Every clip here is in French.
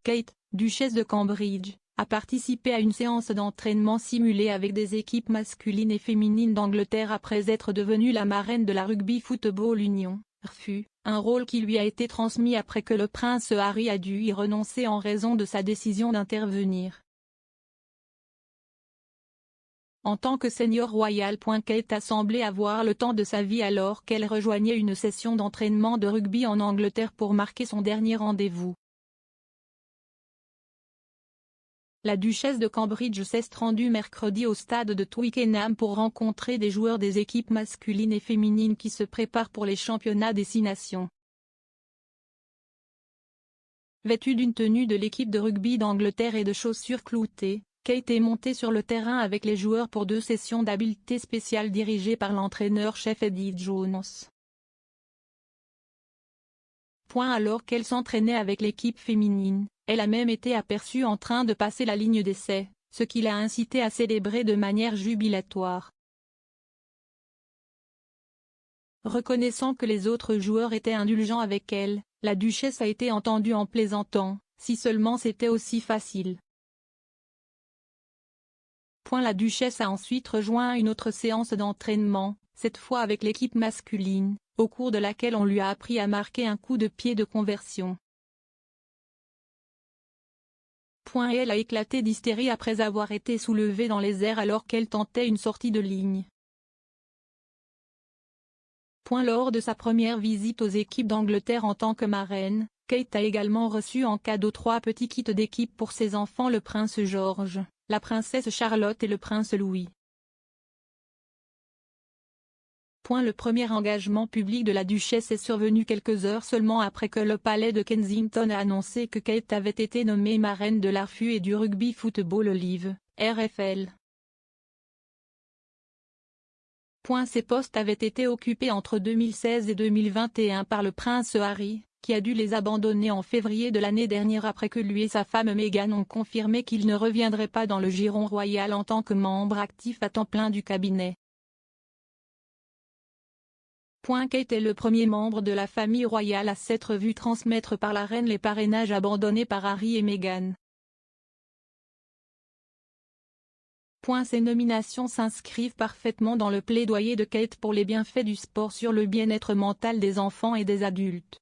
Kate, duchesse de Cambridge, a participé à une séance d'entraînement simulée avec des équipes masculines et féminines d'Angleterre après être devenue la marraine de la Rugby Football Union, RFU, un rôle qui lui a été transmis après que le prince Harry a dû y renoncer en raison de sa décision d'intervenir en tant que senior royal. Kate a semblé avoir le temps de sa vie alors qu'elle rejoignait une session d'entraînement de rugby en Angleterre pour marquer son dernier rendez-vous. La duchesse de Cambridge s'est rendue mercredi au stade de Twickenham pour rencontrer des joueurs des équipes masculines et féminines qui se préparent pour les championnats des 6 nations. Vêtue d'une tenue de l'équipe de rugby d'Angleterre et de chaussures cloutées, Kate est montée sur le terrain avec les joueurs pour 2 sessions d'habileté spéciale dirigées par l'entraîneur-chef Eddie Jones. Alors qu'elle s'entraînait avec l'équipe féminine, elle a même été aperçue en train de passer la ligne d'essai, ce qui l'a incité à célébrer de manière jubilatoire. Reconnaissant que les autres joueurs étaient indulgents avec elle, la duchesse a été entendue en plaisantant, si seulement c'était aussi facile. La duchesse a ensuite rejoint une autre séance d'entraînement, cette fois avec l'équipe masculine, au cours de laquelle on lui a appris à marquer un coup de pied de conversion. Elle a éclaté d'hystérie après avoir été soulevée dans les airs alors qu'elle tentait une sortie de ligne. Lors de sa première visite aux équipes d'Angleterre en tant que marraine, Kate a également reçu en cadeau 3 petits kits d'équipe pour ses enfants, le prince George, la princesse Charlotte et le prince Louis. Le premier engagement public de la duchesse est survenu quelques heures seulement après que le palais de Kensington a annoncé que Kate avait été nommée marraine de la RFU et du Rugby Football League, RFL. Ces postes avaient été occupés entre 2016 et 2021 par le prince Harry, qui a dû les abandonner en février de l'année dernière après que lui et sa femme Meghan ont confirmé qu'ils ne reviendraient pas dans le giron royal en tant que membre actif à temps plein du cabinet. Kate est le premier membre de la famille royale à s'être vu transmettre par la reine les parrainages abandonnés par Harry et Meghan. Ces nominations s'inscrivent parfaitement dans le plaidoyer de Kate pour les bienfaits du sport sur le bien-être mental des enfants et des adultes.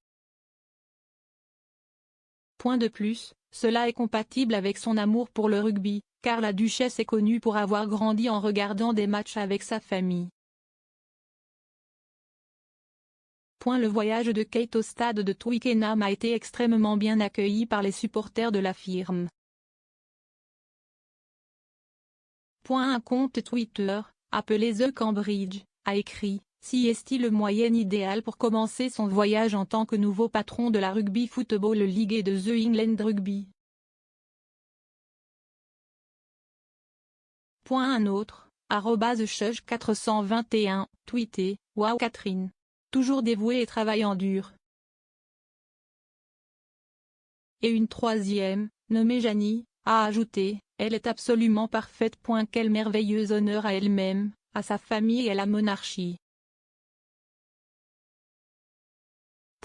De plus, cela est compatible avec son amour pour le rugby, car la duchesse est connue pour avoir grandi en regardant des matchs avec sa famille. Le voyage de Kate au stade de Twickenham a été extrêmement bien accueilli par les supporters de la firme. Un compte Twitter, appelé The Cambridge, a écrit « Si est-il le moyen idéal pour commencer son voyage en tant que nouveau patron de la Rugby Football League et de The England Rugby ». Un autre, @chuch421, tweeté « Waouh Catherine ! Toujours dévouée et travaillant dur ». Et une troisième, nommée Janie, a ajouté « Elle est absolument parfaite. Quel merveilleux honneur à elle-même, à sa famille et à la monarchie ».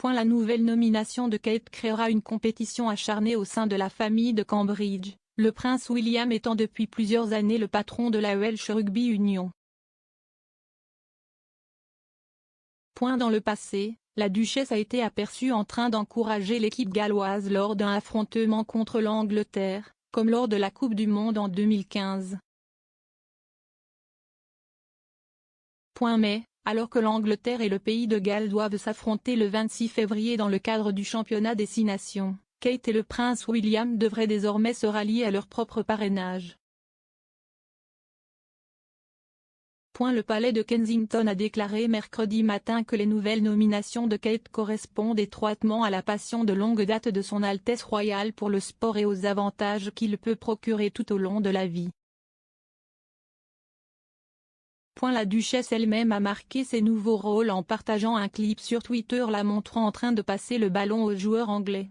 La nouvelle nomination de Kate créera une compétition acharnée au sein de la famille de Cambridge, le prince William étant depuis plusieurs années le patron de la Welsh Rugby Union. Dans le passé, la duchesse a été aperçue en train d'encourager l'équipe galloise lors d'un affrontement contre l'Angleterre, comme lors de la Coupe du Monde en 2015. Mais, alors que l'Angleterre et le pays de Galles doivent s'affronter le 26 février dans le cadre du championnat des 6 nations, Kate et le prince William devraient désormais se rallier à leur propre parrainage. Le palais de Kensington a déclaré mercredi matin que les nouvelles nominations de Kate correspondent étroitement à la passion de longue date de son Altesse royale pour le sport et aux avantages qu'il peut procurer tout au long de la vie. La duchesse elle-même a marqué ses nouveaux rôles en partageant un clip sur Twitter la montrant en train de passer le ballon aux joueurs anglais.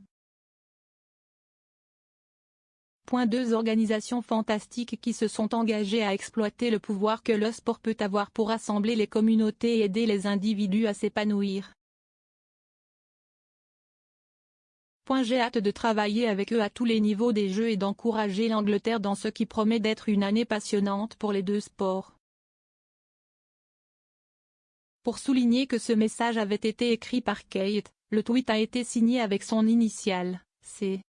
2 organisations fantastiques qui se sont engagées à exploiter le pouvoir que le sport peut avoir pour rassembler les communautés et aider les individus à s'épanouir. J'ai hâte de travailler avec eux à tous les niveaux des jeux et d'encourager l'Angleterre dans ce qui promet d'être une année passionnante pour les deux sports. Pour souligner que ce message avait été écrit par Kate, le tweet a été signé avec son initiale, C.